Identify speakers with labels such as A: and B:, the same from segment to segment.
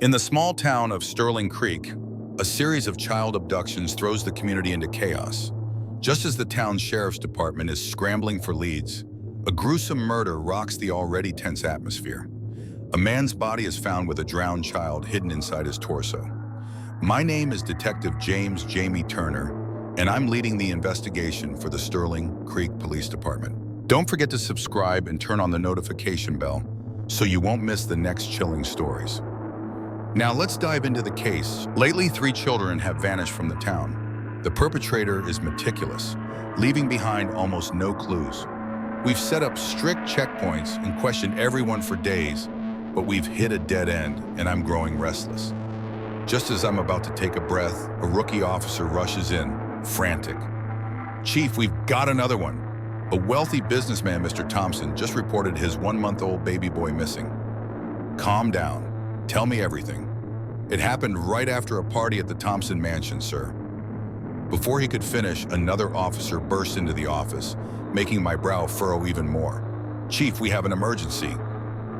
A: In the small town of Sterling Creek, a series of child abductions throws the community into chaos. Just as the town's sheriff's department is scrambling for leads, a gruesome murder rocks the already tense atmosphere. A man's body is found with a drowned child hidden inside his torso. My name is Detective James Jamie Turner, and I'm leading the investigation for the Sterling Creek Police Department. Don't forget to subscribe and turn on the notification bell so you won't miss the next chilling stories. Now let's dive into the case. Lately, 3 children have vanished from the town. The perpetrator is meticulous, leaving behind almost no clues. We've set up strict checkpoints and questioned everyone for days, but we've hit a dead end and I'm growing restless. Just as I'm about to take a breath, a rookie officer rushes in, frantic. "Chief, we've got another one. A wealthy businessman, Mr. Thompson, just reported his 1-month-old baby boy missing." "Calm down. Tell me everything." "It happened right after a party at the Thompson mansion, sir." Before he could finish, another officer burst into the office, making my brow furrow even more. "Chief, we have an emergency."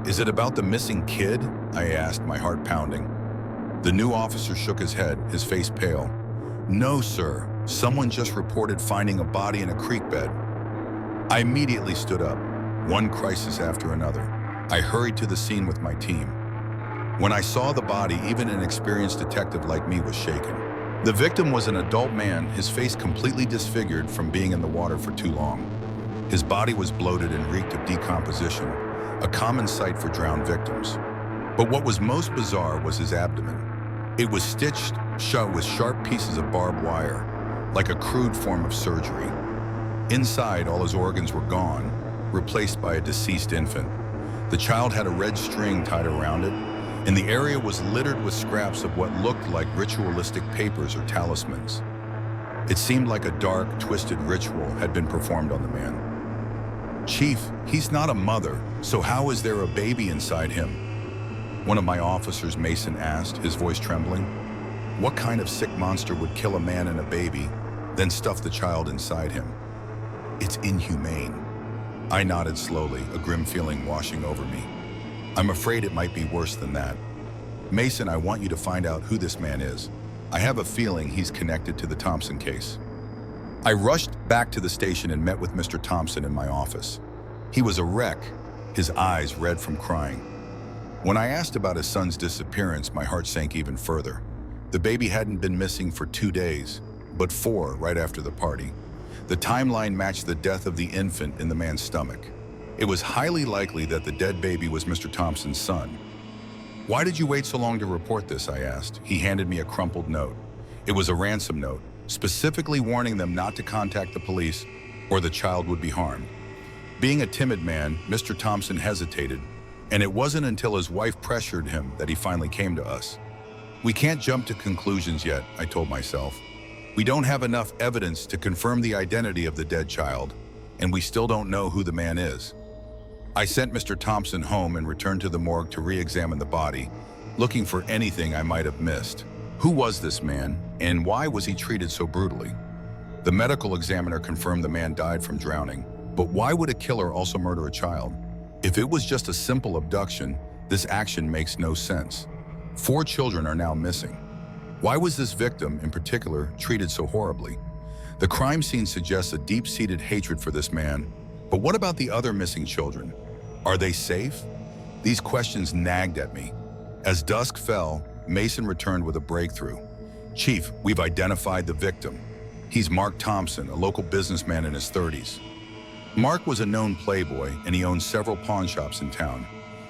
A: "Is it about the missing kid?" I asked, my heart pounding. The new officer shook his head, his face pale. "No, sir. Someone just reported finding a body in a creek bed." I immediately stood up, one crisis after another. I hurried to the scene with my team. When I saw the body, even an experienced detective like me was shaken. The victim was an adult man, his face completely disfigured from being in the water for too long. His body was bloated and reeked of decomposition, a common sight for drowned victims. But what was most bizarre was his abdomen. It was stitched shut with sharp pieces of barbed wire, like a crude form of surgery. Inside, all his organs were gone, replaced by a deceased infant. The child had a red string tied around it, and the area was littered with scraps of what looked like ritualistic papers or talismans. It seemed like a dark, twisted ritual had been performed on the man. "Chief, he's not a mother, so how is there a baby inside him?" one of my officers, Mason, asked, his voice trembling. "What kind of sick monster would kill a man and a baby, then stuff the child inside him? It's inhumane." I nodded slowly, a grim feeling washing over me. "I'm afraid it might be worse than that. Mason, I want you to find out who this man is. I have a feeling he's connected to the Thompson case." I rushed back to the station and met with Mr. Thompson in my office. He was a wreck, his eyes red from crying. When I asked about his son's disappearance, my heart sank even further. The baby hadn't been missing for 2 days, but 4 right after the party. The timeline matched the death of the infant in the man's stomach. It was highly likely that the dead baby was Mr. Thompson's son. "Why did you wait so long to report this?" I asked. He handed me a crumpled note. It was a ransom note, specifically warning them not to contact the police or the child would be harmed. Being a timid man, Mr. Thompson hesitated, and it wasn't until his wife pressured him that he finally came to us. "We can't jump to conclusions yet," I told myself. "We don't have enough evidence to confirm the identity of the dead child, and we still don't know who the man is." I sent Mr. Thompson home and returned to the morgue to re-examine the body, looking for anything I might have missed. Who was this man, and why was he treated so brutally? The medical examiner confirmed the man died from drowning, but why would a killer also murder a child? If it was just a simple abduction, this action makes no sense. 4 children are now missing. Why was this victim, in particular, treated so horribly? The crime scene suggests a deep-seated hatred for this man, but what about the other missing children? Are they safe? These questions nagged at me. As dusk fell, Mason returned with a breakthrough. "Chief, we've identified the victim. He's Mark Thompson, a local businessman in his 30s. Mark was a known playboy, and he owned several pawn shops in town.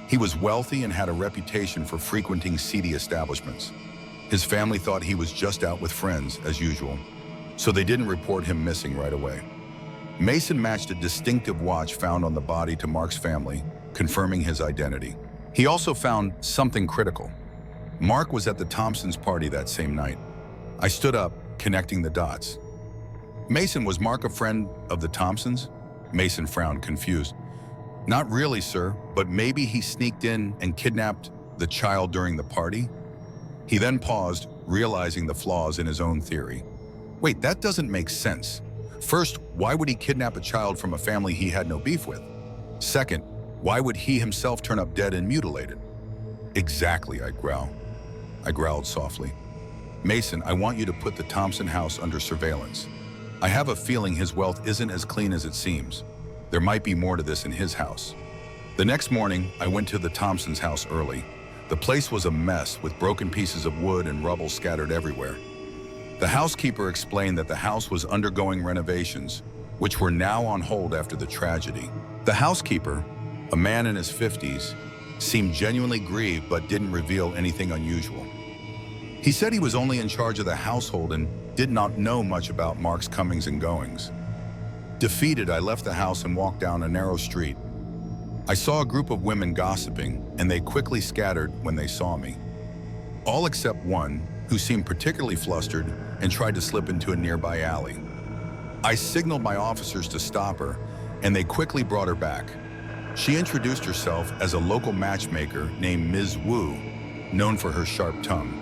A: He was wealthy and had a reputation for frequenting seedy establishments. His family thought he was just out with friends, as usual, so they didn't report him missing right away. Mason matched a distinctive watch found on the body to Mark's family, confirming his identity. He also found something critical. Mark was at the Thompsons' party that same night. I stood up, connecting the dots. "Mason, was Mark a friend of the Thompsons?" Mason frowned, confused. "Not really, sir, but maybe he sneaked in and kidnapped the child during the party?" He then paused, realizing the flaws in his own theory. "Wait, that doesn't make sense. First, why would he kidnap a child from a family he had no beef with? Second, why would he himself turn up dead and mutilated?" "Exactly," I growl. I growled softly. Mason, I want you to put the Thompson house under surveillance. I have a feeling his wealth isn't as clean as it seems. There might be more to this in his house. The next morning, I went to the Thompsons' house early. The place was a mess with broken pieces of wood and rubble scattered everywhere. The housekeeper explained that the house was undergoing renovations, which were now on hold after the tragedy. The housekeeper, a man in his 50s, seemed genuinely grieved but didn't reveal anything unusual. He said he was only in charge of the household and did not know much about Mark's comings and goings. Defeated, I left the house and walked down a narrow street. I saw a group of women gossiping, and they quickly scattered when they saw me. All except one, who seemed particularly flustered and tried to slip into a nearby alley. I signaled my officers to stop her, and they quickly brought her back. She introduced herself as a local matchmaker named Ms. Wu, known for her sharp tongue.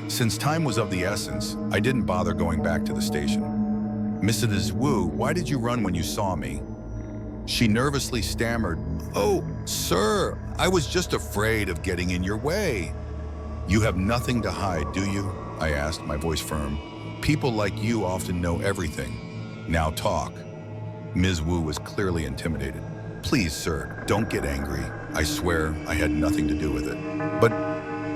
A: Since time was of the essence, I didn't bother going back to the station. Mrs. Wu, why did you run when you saw me? She nervously stammered, "Oh, sir, I was just afraid of getting in your way." "You have nothing to hide, do you?" I asked, my voice firm. "People like you often know everything. Now talk." Ms. Wu was clearly intimidated. "Please, sir, don't get angry. I swear I had nothing to do with it. But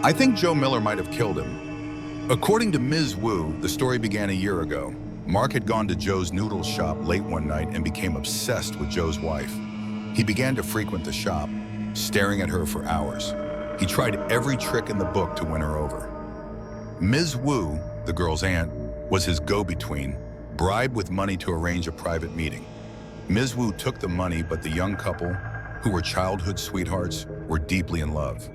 A: I think Joe Miller might have killed him." According to Ms. Wu, the story began a year ago. Mark had gone to Joe's noodle shop late one night and became obsessed with Joe's wife. He began to frequent the shop, staring at her for hours. He tried every trick in the book to win her over. Ms. Wu, the girl's aunt, was his go-between, bribed with money to arrange a private meeting. Ms. Wu took the money, but the young couple, who were childhood sweethearts, were deeply in love.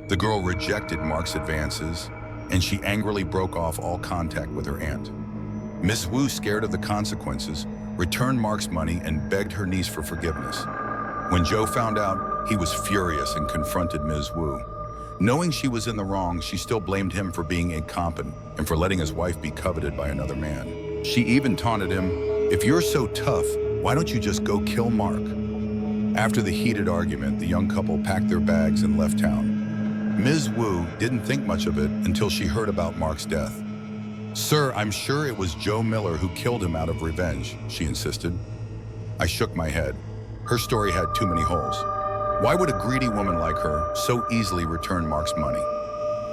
A: The girl rejected Mark's advances, and she angrily broke off all contact with her aunt. Ms. Wu, scared of the consequences, returned Mark's money and begged her niece for forgiveness. When Joe found out, he was furious and confronted Ms. Wu. Knowing she was in the wrong, she still blamed him for being incompetent and for letting his wife be coveted by another man. She even taunted him, "If you're so tough, why don't you just go kill Mark?" After the heated argument, the young couple packed their bags and left town. Ms. Wu didn't think much of it until she heard about Mark's death. "Sir, I'm sure it was Joe Miller who killed him out of revenge," she insisted. I shook my head. Her story had too many holes. Why would a greedy woman like her so easily return Mark's money?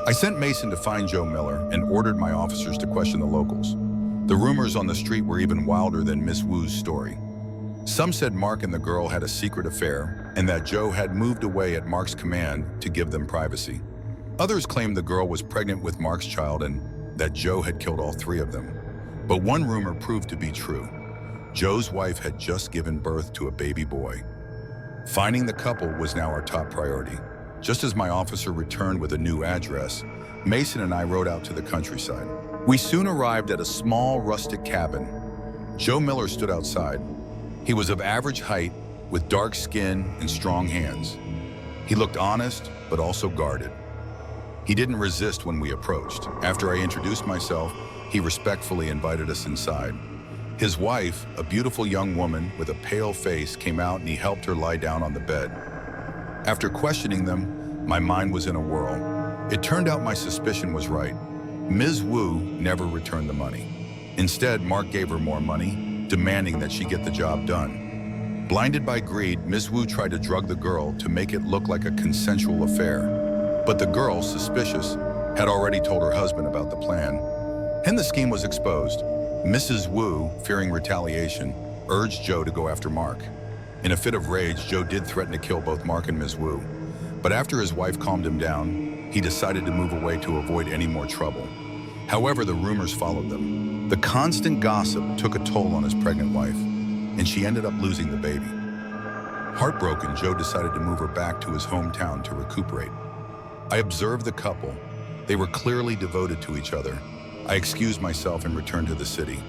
A: I sent Mason to find Joe Miller and ordered my officers to question the locals. The rumors on the street were even wilder than Miss Wu's story. Some said Mark and the girl had a secret affair and that Joe had moved away at Mark's command to give them privacy. Others claimed the girl was pregnant with Mark's child and that Joe had killed all three of them. But one rumor proved to be true. Joe's wife had just given birth to a baby boy. Finding the couple was now our top priority. Just as my officer returned with a new address, Mason and I rode out to the countryside. We soon arrived at a small rustic cabin. Joe Miller stood outside. He was of average height, with dark skin and strong hands. He looked honest, but also guarded. He didn't resist when we approached. After I introduced myself, he respectfully invited us inside. His wife, a beautiful young woman with a pale face, came out and he helped her lie down on the bed. After questioning them, my mind was in a whirl. It turned out my suspicion was right. Ms. Wu never returned the money. Instead, Mark gave her more money, demanding that she get the job done. Blinded by greed, Ms. Wu tried to drug the girl to make it look like a consensual affair. But the girl, suspicious, had already told her husband about the plan. And the scheme was exposed. Mrs. Wu, fearing retaliation, urged Joe to go after Mark. In a fit of rage, Joe did threaten to kill both Mark and Ms. Wu. But after his wife calmed him down, he decided to move away to avoid any more trouble. However, the rumors followed them. The constant gossip took a toll on his pregnant wife, and she ended up losing the baby. Heartbroken, Joe decided to move her back to his hometown to recuperate. I observed the couple. They were clearly devoted to each other. I excused myself and returned to the city.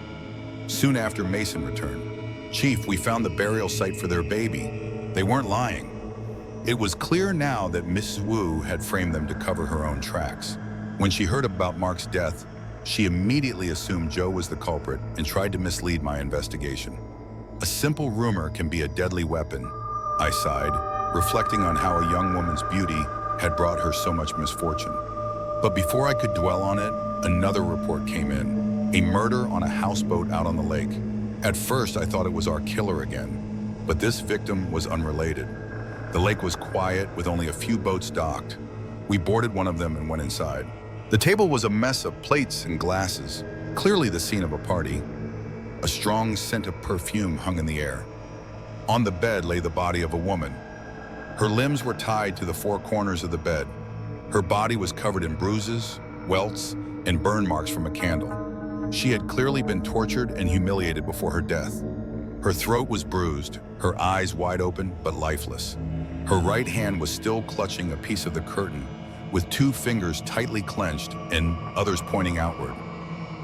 A: Soon after, Mason returned. "Chief, we found the burial site for their baby." They weren't lying. It was clear now that Mrs. Wu had framed them to cover her own tracks. When she heard about Mark's death, she immediately assumed Joe was the culprit and tried to mislead my investigation. A simple rumor can be a deadly weapon, I sighed, reflecting on how a young woman's beauty had brought her so much misfortune. But before I could dwell on it, another report came in. A murder on a houseboat out on the lake. At first, I thought it was our killer again, but this victim was unrelated. The lake was quiet with only a few boats docked. We boarded one of them and went inside. The table was a mess of plates and glasses, clearly the scene of a party. A strong scent of perfume hung in the air. On the bed lay the body of a woman. Her limbs were tied to the four corners of the bed. Her body was covered in bruises, welts, and burn marks from a candle. She had clearly been tortured and humiliated before her death. Her throat was bruised, her eyes wide open but lifeless. Her right hand was still clutching a piece of the curtain, with two fingers tightly clenched and others pointing outward.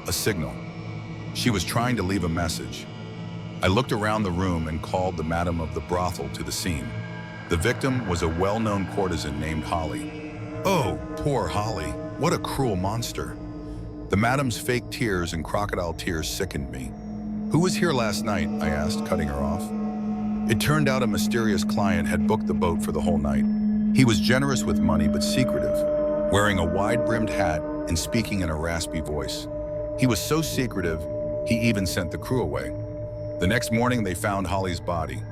A: A signal. She was trying to leave a message. I looked around the room and called the madam of the brothel to the scene. The victim was a well-known courtesan named Holly. Oh, poor Holly. What a cruel monster. The madam's fake tears and crocodile tears sickened me. Who was here last night? I asked, cutting her off. It turned out a mysterious client had booked the boat for the whole night. He was generous with money but secretive, wearing a wide-brimmed hat and speaking in a raspy voice. He was so secretive, he even sent the crew away. The next morning, they found Holly's body.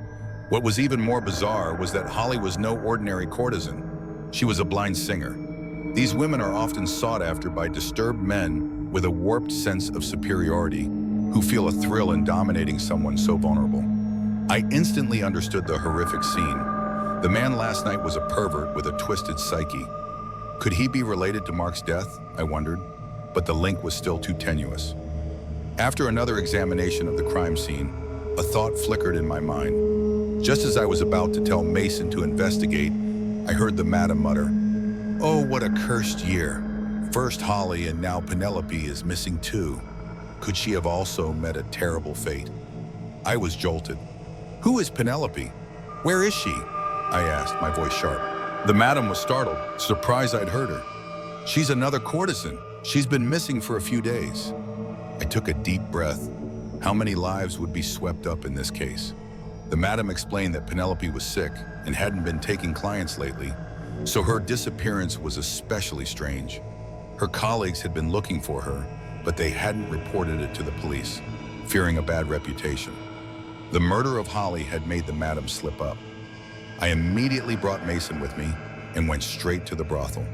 A: What was even more bizarre was that Holly was no ordinary courtesan. She was a blind singer. These women are often sought after by disturbed men with a warped sense of superiority who feel a thrill in dominating someone so vulnerable. I instantly understood the horrific scene. The man last night was a pervert with a twisted psyche. Could he be related to Mark's death? I wondered, but the link was still too tenuous. After another examination of the crime scene, a thought flickered in my mind. Just as I was about to tell Mason to investigate, I heard the madam mutter, "Oh, what a cursed year. First Holly and now Penelope is missing too. Could she have also met a terrible fate?" I was jolted. "Who is Penelope? Where is she?" I asked, my voice sharp. The madam was startled, surprised I'd heard her. "She's another courtesan. She's been missing for a few days." I took a deep breath. How many lives would be swept up in this case? The madam explained that Penelope was sick and hadn't been taking clients lately, so her disappearance was especially strange. Her colleagues had been looking for her, but they hadn't reported it to the police, fearing a bad reputation. The murder of Holly had made the madam slip up. I immediately brought Mason with me and went straight to the brothel.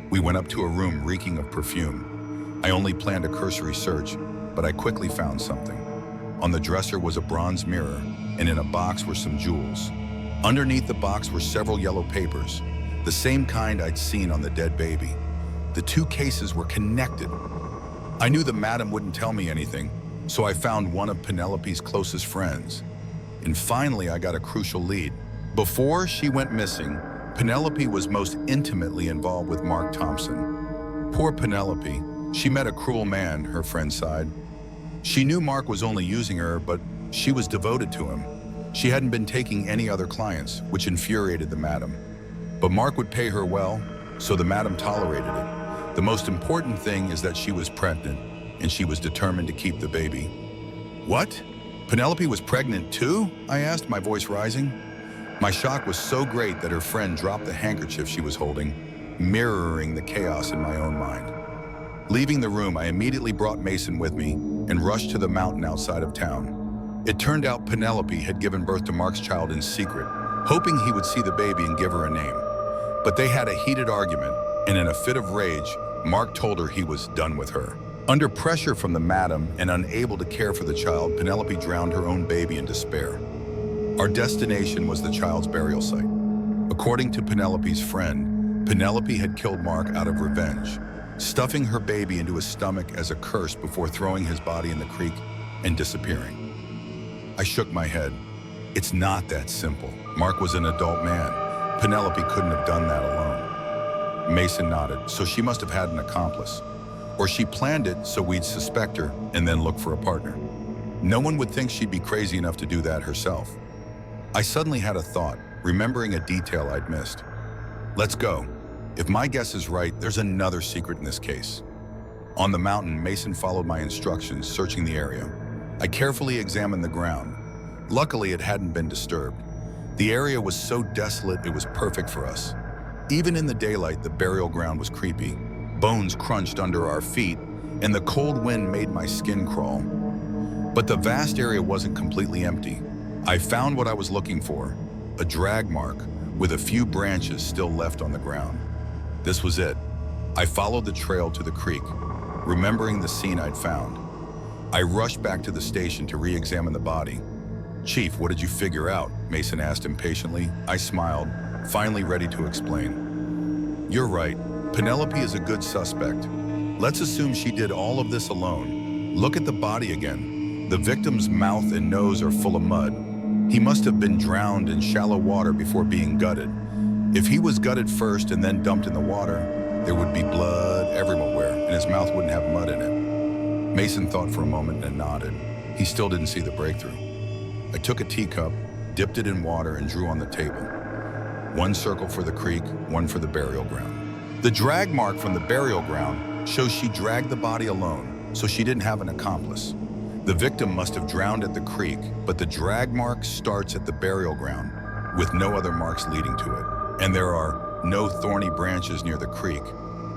A: We went up to a room reeking of perfume. I only planned a cursory search, but I quickly found something. On the dresser was a bronze mirror, and in a box were some jewels. Underneath the box were several yellow papers, the same kind I'd seen on the dead baby. The two cases were connected. I knew the madam wouldn't tell me anything, so I found one of Penelope's closest friends. And finally, I got a crucial lead. Before she went missing, Penelope was most intimately involved with Mark Thompson. Poor Penelope. She met a cruel man, her friend sighed. She knew Mark was only using her, but she was devoted to him. She hadn't been taking any other clients, which infuriated the madam. But Mark would pay her well, so the madam tolerated it. The most important thing is that she was pregnant, and she was determined to keep the baby. "What? Penelope was pregnant too?" I asked, my voice rising. My shock was so great that her friend dropped the handkerchief she was holding, mirroring the chaos in my own mind. Leaving the room, I immediately brought Mason with me and rushed to the mountain outside of town. It turned out Penelope had given birth to Mark's child in secret, hoping he would see the baby and give her a name. But they had a heated argument, and in a fit of rage, Mark told her he was done with her. Under pressure from the madam and unable to care for the child, Penelope drowned her own baby in despair. Our destination was the child's burial site. According to Penelope's friend, Penelope had killed Mark out of revenge, stuffing her baby into his stomach as a curse before throwing his body in the creek and disappearing. I shook my head. It's not that simple. Mark was an adult man. Penelope couldn't have done that alone. Mason nodded. So she must have had an accomplice. Or she planned it so we'd suspect her and then look for a partner. No one would think she'd be crazy enough to do that herself. I suddenly had a thought, remembering a detail I'd missed. Let's go. If my guess is right, there's another secret in this case. On the mountain, Mason followed my instructions, searching the area. I carefully examined the ground. Luckily, it hadn't been disturbed. The area was so desolate it was perfect for us. Even in the daylight, the burial ground was creepy. Bones crunched under our feet, and the cold wind made my skin crawl. But the vast area wasn't completely empty. I found what I was looking for, a drag mark with a few branches still left on the ground. This was it. I followed the trail to the creek, remembering the scene I'd found. I rushed back to the station to re-examine the body. "Chief, what did you figure out?" Mason asked impatiently. I smiled, finally ready to explain. "You're right. Penelope is a good suspect. Let's assume she did all of this alone. Look at the body again. The victim's mouth and nose are full of mud. He must have been drowned in shallow water before being gutted. If he was gutted first and then dumped in the water, there would be blood everywhere, and his mouth wouldn't have mud in it." Mason thought for a moment and nodded. He still didn't see the breakthrough. I took a teacup, dipped it in water, and drew on the table. One circle for the creek, one for the burial ground. The drag mark from the burial ground shows she dragged the body alone, so she didn't have an accomplice. The victim must have drowned at the creek, but the drag mark starts at the burial ground, with no other marks leading to it. And there are no thorny branches near the creek,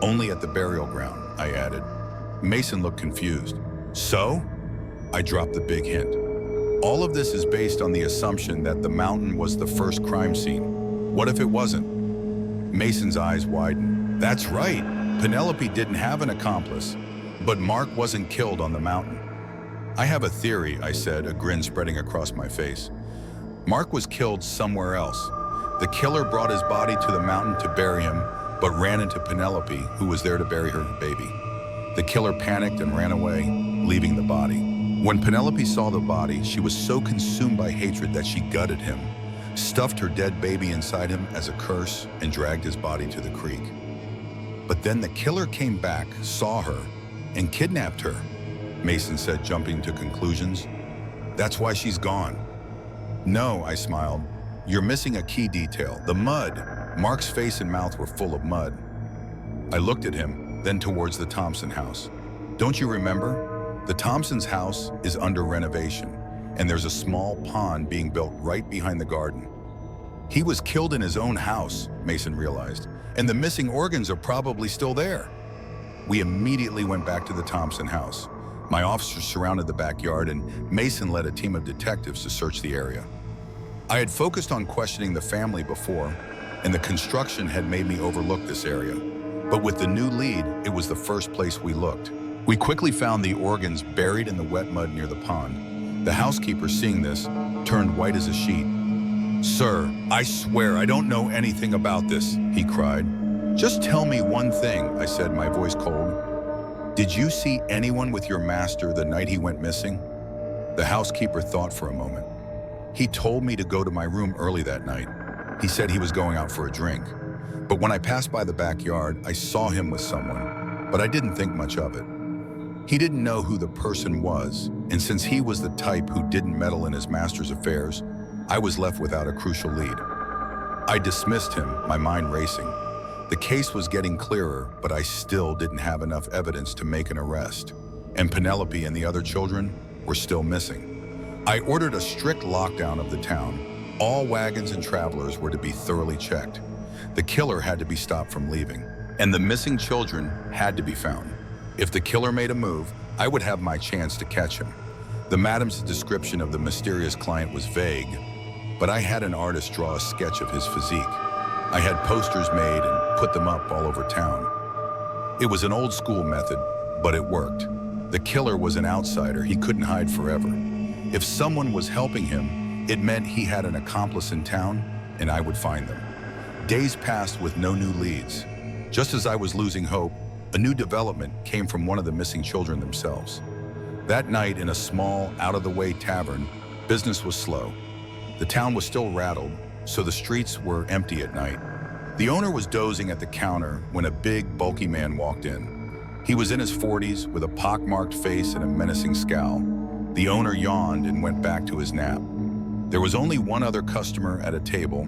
A: only at the burial ground, I added. Mason looked confused. "So?" I dropped the big hint. "All of this is based on the assumption that the mountain was the first crime scene. What if it wasn't?" Mason's eyes widened. "That's right. Penelope didn't have an accomplice, but Mark wasn't killed on the mountain." "I have a theory," I said, a grin spreading across my face. "Mark was killed somewhere else. The killer brought his body to the mountain to bury him, but ran into Penelope, who was there to bury her baby. The killer panicked and ran away, leaving the body. When Penelope saw the body, she was so consumed by hatred that she gutted him, stuffed her dead baby inside him as a curse, and dragged his body to the creek. But then the killer came back, saw her, and kidnapped her," Mason said, jumping to conclusions. "That's why she's gone." "No," I smiled. "You're missing a key detail, the mud. Mark's face and mouth were full of mud." I looked at him, then towards the Thompson house. "Don't you remember? The Thompson's house is under renovation, and there's a small pond being built right behind the garden. He was killed in his own house," Mason realized, "and the missing organs are probably still there." We immediately went back to the Thompson house. My officers surrounded the backyard, and Mason led a team of detectives to search the area. I had focused on questioning the family before, and the construction had made me overlook this area. But with the new lead, it was the first place we looked. We quickly found the organs buried in the wet mud near the pond. The housekeeper, seeing this, turned white as a sheet. "Sir, I swear I don't know anything about this," he cried. "Just tell me one thing," I said, my voice cold. "Did you see anyone with your master the night he went missing?" The housekeeper thought for a moment. "He told me to go to my room early that night. He said he was going out for a drink. But when I passed by the backyard, I saw him with someone, but I didn't think much of it. He didn't know who the person was, and since he was the type who didn't meddle in his master's affairs, I was left without a crucial lead." I dismissed him, my mind racing. The case was getting clearer, but I still didn't have enough evidence to make an arrest. And Penelope and the other children were still missing. I ordered a strict lockdown of the town. All wagons and travelers were to be thoroughly checked. The killer had to be stopped from leaving, and the missing children had to be found. If the killer made a move, I would have my chance to catch him. The madam's description of the mysterious client was vague, but I had an artist draw a sketch of his physique. I had posters made and put them up all over town. It was an old school method, but it worked. The killer was an outsider. He couldn't hide forever. If someone was helping him, it meant he had an accomplice in town, and I would find them. Days passed with no new leads. Just as I was losing hope, a new development came from one of the missing children themselves. That night, in a small, out-of-the-way tavern, business was slow. The town was still rattled, so the streets were empty at night. The owner was dozing at the counter when a big, bulky man walked in. He was in his 40s, with a pockmarked face and a menacing scowl. The owner yawned and went back to his nap. There was only one other customer at a table,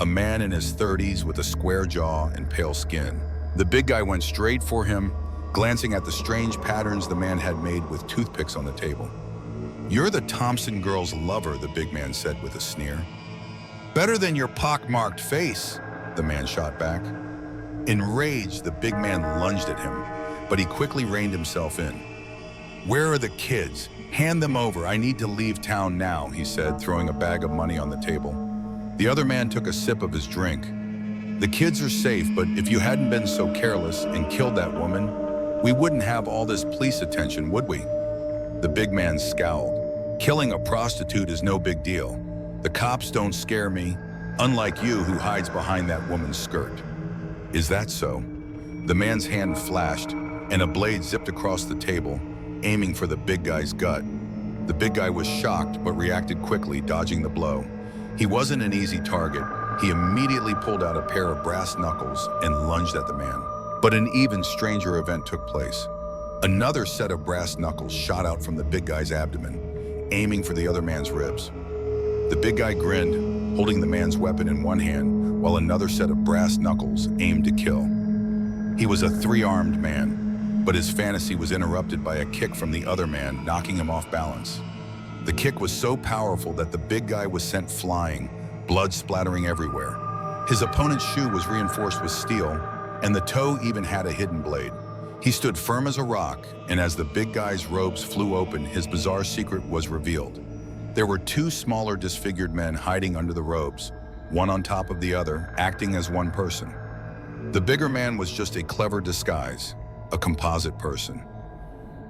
A: a man in his 30s with a square jaw and pale skin. The big guy went straight for him, glancing at the strange patterns the man had made with toothpicks on the table. "You're the Thompson girl's lover," the big man said with a sneer. "Better than your pockmarked face," the man shot back. Enraged, the big man lunged at him, but he quickly reined himself in. "Where are the kids? Hand them over. I need to leave town now," he said, throwing a bag of money on the table. The other man took a sip of his drink. "The kids are safe, but if you hadn't been so careless and killed that woman, we wouldn't have all this police attention, would we?" The big man scowled. "Killing a prostitute is no big deal. The cops don't scare me, unlike you who hides behind that woman's skirt." "Is that so?" The man's hand flashed, and a blade zipped across the table, aiming for the big guy's gut. The big guy was shocked, but reacted quickly, dodging the blow. He wasn't an easy target. He immediately pulled out a pair of brass knuckles and lunged at the man. But an even stranger event took place. Another set of brass knuckles shot out from the big guy's abdomen, aiming for the other man's ribs. The big guy grinned, holding the man's weapon in one hand, while another set of brass knuckles aimed to kill. He was a three-armed man, but his fantasy was interrupted by a kick from the other man, knocking him off balance. The kick was so powerful that the big guy was sent flying, blood splattering everywhere. His opponent's shoe was reinforced with steel, and the toe even had a hidden blade. He stood firm as a rock, and as the big guy's robes flew open, his bizarre secret was revealed. There were two smaller disfigured men hiding under the robes, one on top of the other, acting as one person. The bigger man was just a clever disguise, a composite person.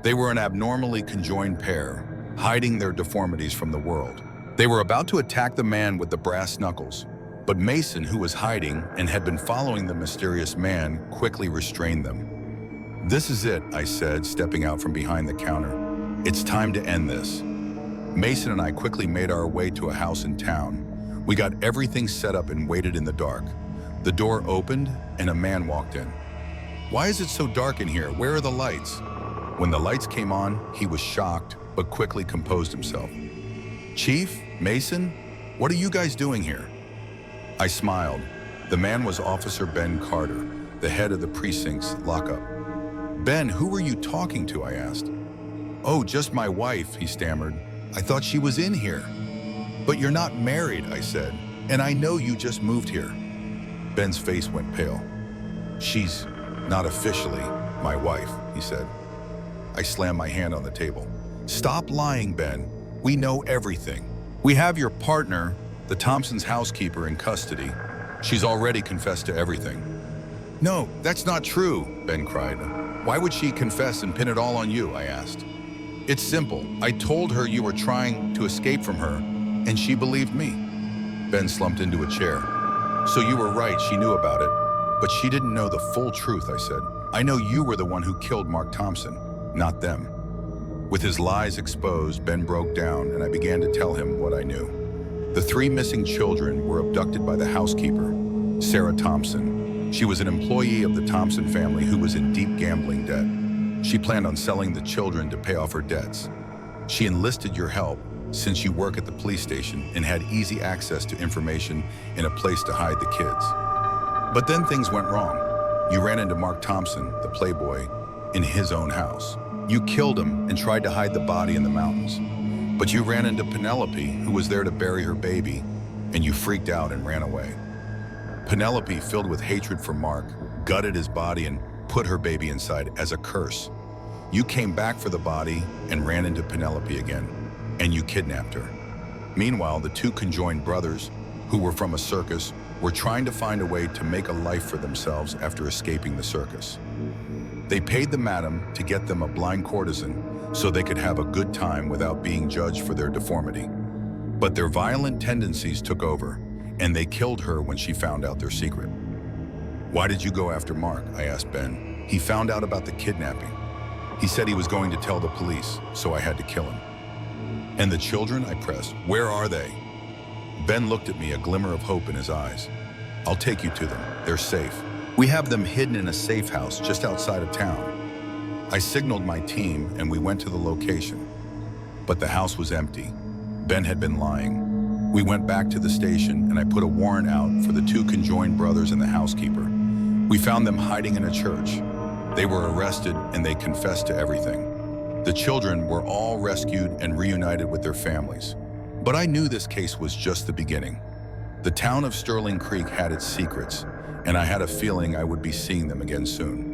A: They were an abnormally conjoined pair, hiding their deformities from the world. They were about to attack the man with the brass knuckles, but Mason, who was hiding and had been following the mysterious man, quickly restrained them. "This is it," I said, stepping out from behind the counter. "It's time to end this." Mason and I quickly made our way to a house in town. We got everything set up and waited in the dark. The door opened and a man walked in. "Why is it so dark in here? Where are the lights?" When the lights came on, he was shocked, but quickly composed himself. "Chief, Mason, what are you guys doing here?" I smiled. The man was Officer Ben Carter, the head of the precinct's lockup. "Ben, who were you talking to?" I asked. "Oh, just my wife," he stammered. "I thought she was in here." "But you're not married," I said, "and I know you just moved here." Ben's face went pale. "She's not officially my wife," he said. I slammed my hand on the table. "Stop lying, Ben. We know everything. We have your partner, the Thompsons' housekeeper, in custody. She's already confessed to everything." "No, that's not true," Ben cried. "Why would she confess and pin it all on you?" I asked. "It's simple. I told her you were trying to escape from her, and she believed me." Ben slumped into a chair. "So you were right, she knew about it, but she didn't know the full truth," I said. "I know you were the one who killed Mark Thompson, not them." With his lies exposed, Ben broke down, and I began to tell him what I knew. The three missing children were abducted by the housekeeper, Sarah Thompson. She was an employee of the Thompson family who was in deep gambling debt. She planned on selling the children to pay off her debts. She enlisted your help since you work at the police station and had easy access to information and a place to hide the kids. But then things went wrong. You ran into Mark Thompson, the playboy, in his own house. You killed him and tried to hide the body in the mountains. But you ran into Penelope, who was there to bury her baby, and you freaked out and ran away. Penelope, filled with hatred for Mark, gutted his body and put her baby inside as a curse. You came back for the body and ran into Penelope again, and you kidnapped her. Meanwhile, the two conjoined brothers, who were from a circus, were trying to find a way to make a life for themselves after escaping the circus. They paid the madam to get them a blind courtesan so they could have a good time without being judged for their deformity. But their violent tendencies took over, and they killed her when she found out their secret. "Why did you go after Mark?" I asked Ben. "He found out about the kidnapping. He said he was going to tell the police, so I had to kill him." "And the children?" I pressed. "Where are they?" Ben looked at me, a glimmer of hope in his eyes. "I'll take you to them. They're safe. We have them hidden in a safe house just outside of town." I signaled my team and we went to the location. But the house was empty. Ben had been lying. We went back to the station and I put a warrant out for the two conjoined brothers and the housekeeper. We found them hiding in a church. They were arrested and they confessed to everything. The children were all rescued and reunited with their families. But I knew this case was just the beginning. The town of Sterling Creek had its secrets, and I had a feeling I would be seeing them again soon.